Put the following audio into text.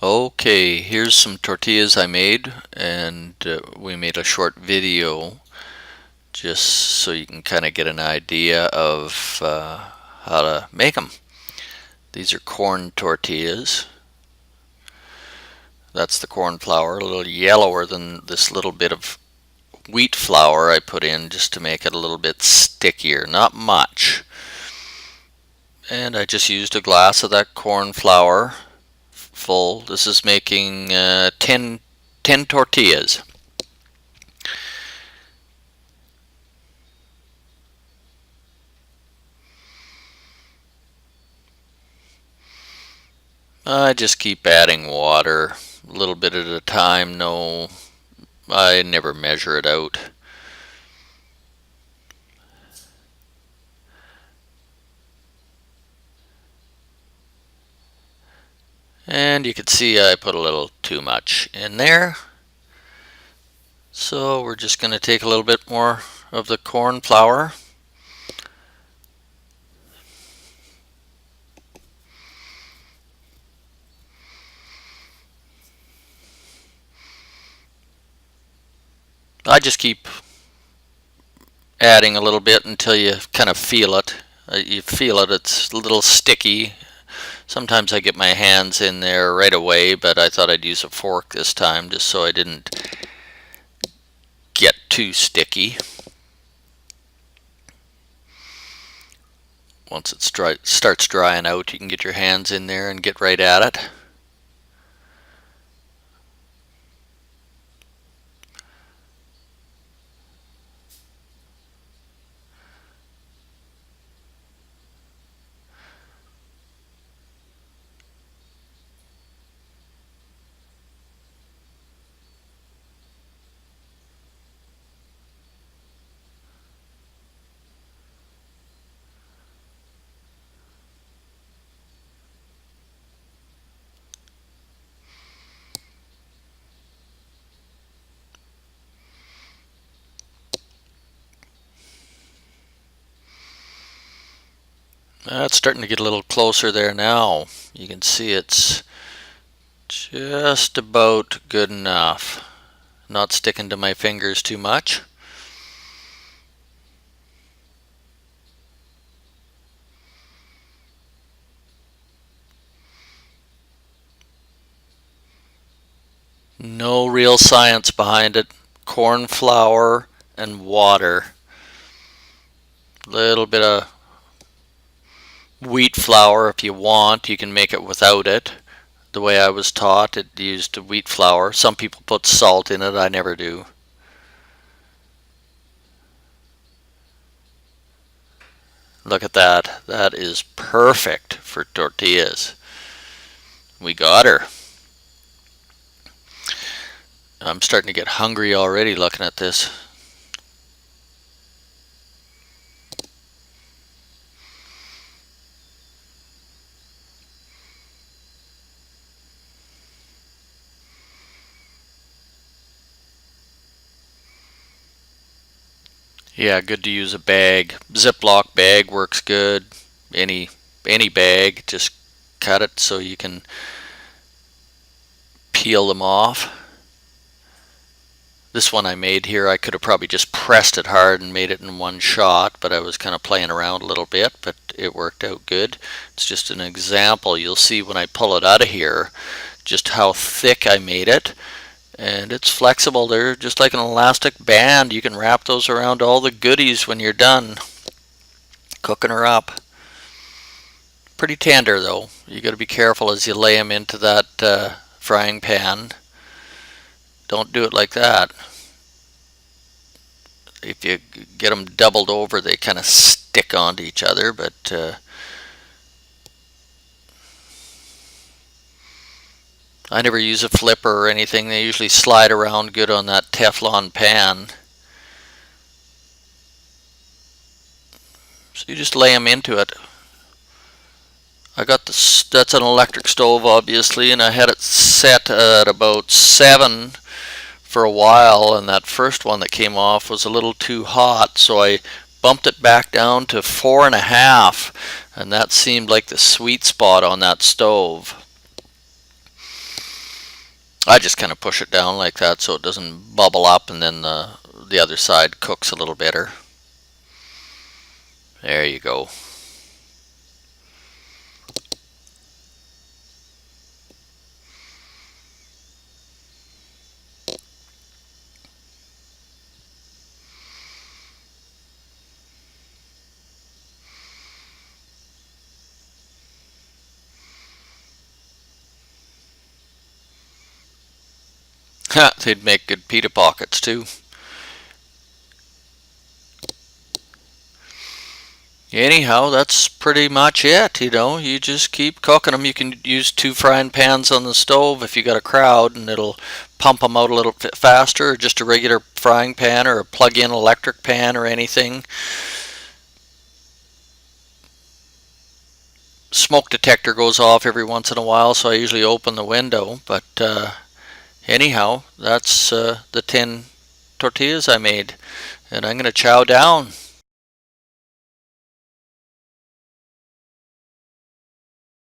Okay, here's some tortillas I made, and we made a short video just so you can kind of get an idea of how to make them. These are corn tortillas. That's the corn flour, a little yellower than this little bit of wheat flour I put in just to make it a little bit stickier, not much. And I just used a glass of that corn flour full. This is making 10 tortillas. I just keep adding water a little bit at a time. No, I never measure it out. And you can see I put a little too much in there. So we're just going to take a little bit more of the corn flour. I just keep adding a little bit until you kind of feel it. You feel it, it's a little sticky. Sometimes I get my hands in there right away, but I thought I'd use a fork this time just so I didn't get too sticky. Once it starts drying out, you can get your hands in there and get right at it. It's starting to get a little closer there now. You can see it's just about good enough. Not sticking to my fingers too much. No real science behind it. Corn flour and water. A little bit of wheat flour if you want. You can make it without it. The way I was taught, it used wheat flour. Some people put salt in it. I never do. Look at that. That is perfect for tortillas. We got her. I'm starting to get hungry already looking at this. Yeah, good to use a bag. Ziploc bag works good. Any bag, just cut it so you can peel them off. This one I made here, I could have probably just pressed it hard and made it in one shot, but I was kind of playing around a little bit, but it worked out good. It's just an example. You'll see when I pull it out of here just how thick I made it. And it's flexible. They're just like an elastic band. You can wrap those around all the goodies when you're done cooking her up. Pretty tender though. You got to be careful as you lay them into that frying pan. Don't do it like that. If you get them doubled over, they kind of stick onto each other, but I never use a flipper or anything. They usually slide around good on that Teflon pan. So you just lay them into it. I got this, that's an electric stove obviously, and I had it set at about 7 for a while, and that first one that came off was a little too hot, so I bumped it back down to 4.5, and that seemed like the sweet spot on that stove. I just kind of push it down like that so it doesn't bubble up, and then the other side cooks a little better. There you go. They'd make good pita pockets too. Anyhow, that's pretty much it. You just keep cooking them. You can use 2 frying pans on the stove if you got a crowd, and it'll pump them out a little bit faster. Or just a regular frying pan or a plug-in electric pan or anything. Smoke detector goes off every once in a while, so I usually open the window. But anyhow, that's the 10 tortillas I made, and I'm going to chow down.